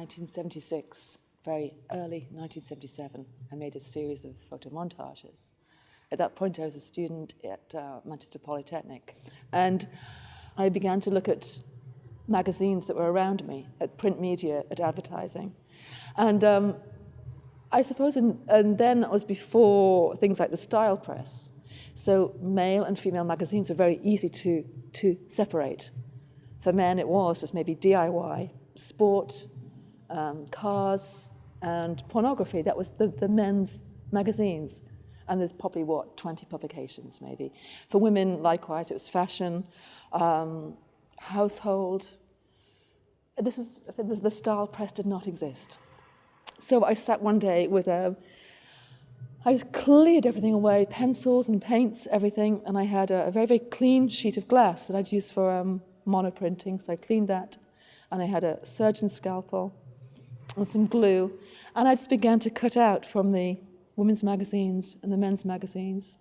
1976, very early 1977, I made a series of photo-montages. At that point, I was a student at Manchester Polytechnic, and I began to look at magazines that were around me, at print media, at advertising. And I suppose, and then that was before things like the style press. So male and female magazines were very easy to separate. For men, it was just maybe DIY, sport, cars, and pornography. That was the men's magazines. And there's probably, 20 publications maybe. For women, likewise, it was fashion, household. This was, I said, the style press did not exist. So I sat one day with I cleared everything away, pencils and paints, everything, and I had a very, very clean sheet of glass that I'd used for monoprinting, so I cleaned that, and I had a surgeon's scalpel and some glue, and I just began to cut out from the women's magazines and the men's magazines,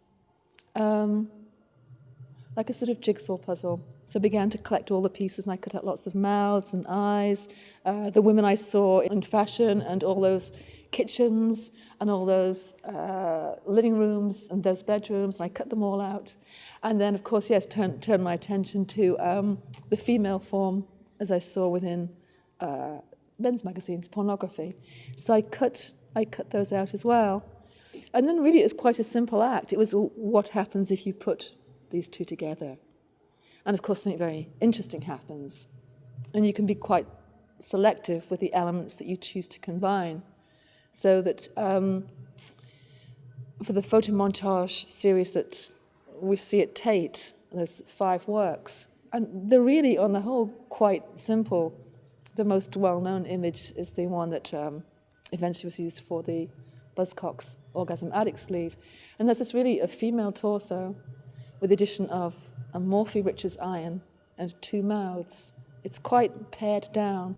like a sort of jigsaw puzzle. So I began to collect all the pieces, and I cut out lots of mouths and eyes, the women I saw in fashion, and all those kitchens, and all those living rooms, and those bedrooms, and I cut them all out. And then, of course, yes, turned my attention to the female form, as I saw within men's magazines, pornography. So I cut those out as well. And then really it was quite a simple act. It was what happens if you put these two together. And of course something very interesting happens. And you can be quite selective with the elements that you choose to combine. So that for the photo montage series that we see at Tate, there's 5 works. And they're really, on the whole, quite simple. The most well-known image is the one that eventually was used for the Buzzcocks Orgasm Addict sleeve. And there's this really a female torso with the addition of a Morphe-Richards iron and 2 mouths. It's quite pared down.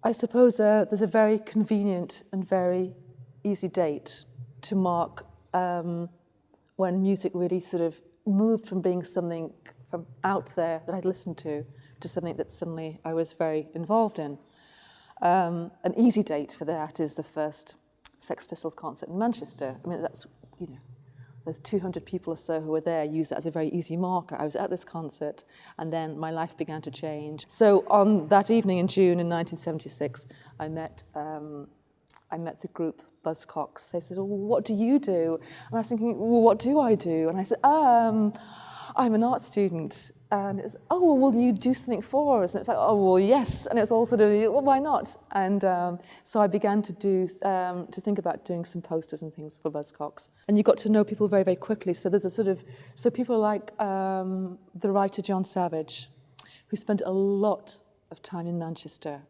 I suppose there's a very convenient and very easy date to mark when music really sort of moved from being something from out there that I'd listened to something that suddenly I was very involved in. An easy date for that is the first Sex Pistols concert in Manchester. I mean, that's, there's 200 people or so who were there, used that as a very easy marker. I was at this concert, and then my life began to change. So on that evening in June in 1976, I met the group Buzzcocks. They said, "Oh, what do you do?" And I was thinking, well, what do I do? And I said, I'm an art student. And it was, "Oh, well, will you do something for us?" And it's like, "Oh, well, yes." And it was all sort of, well, why not? And so I began to think about doing some posters and things for Buzzcocks. And you got to know people very, very quickly. So there's a sort of, so people like the writer John Savage, who spent a lot of time in Manchester.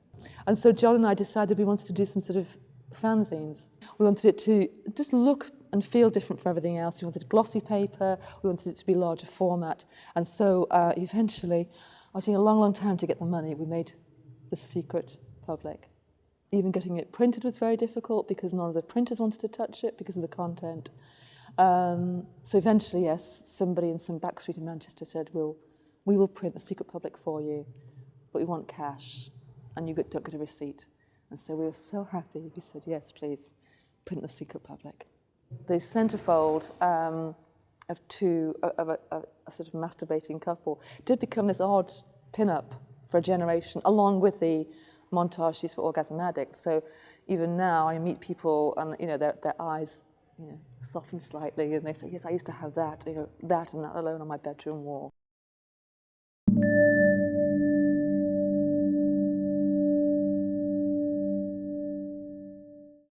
And so John and I decided we wanted to do some sort of fanzines. We wanted it to just look and feel different from everything else. We wanted glossy paper, we wanted it to be larger format. And so eventually, after a long, long time to get the money, we made The Secret public. Even getting it printed was very difficult because none of the printers wanted to touch it because of the content. So eventually, yes, somebody in some back street in Manchester said, we will print The Secret public for you, but we want cash, and you don't get a receipt. And so we were so happy. We said, yes, please, print The Secret public. The centerfold of a sort of masturbating couple did become this odd pin-up for a generation, along with the montage used for Orgasm Addict. So even now, I meet people, and their eyes soften slightly, and they say, "Yes, I used to have that, that and that alone on my bedroom wall."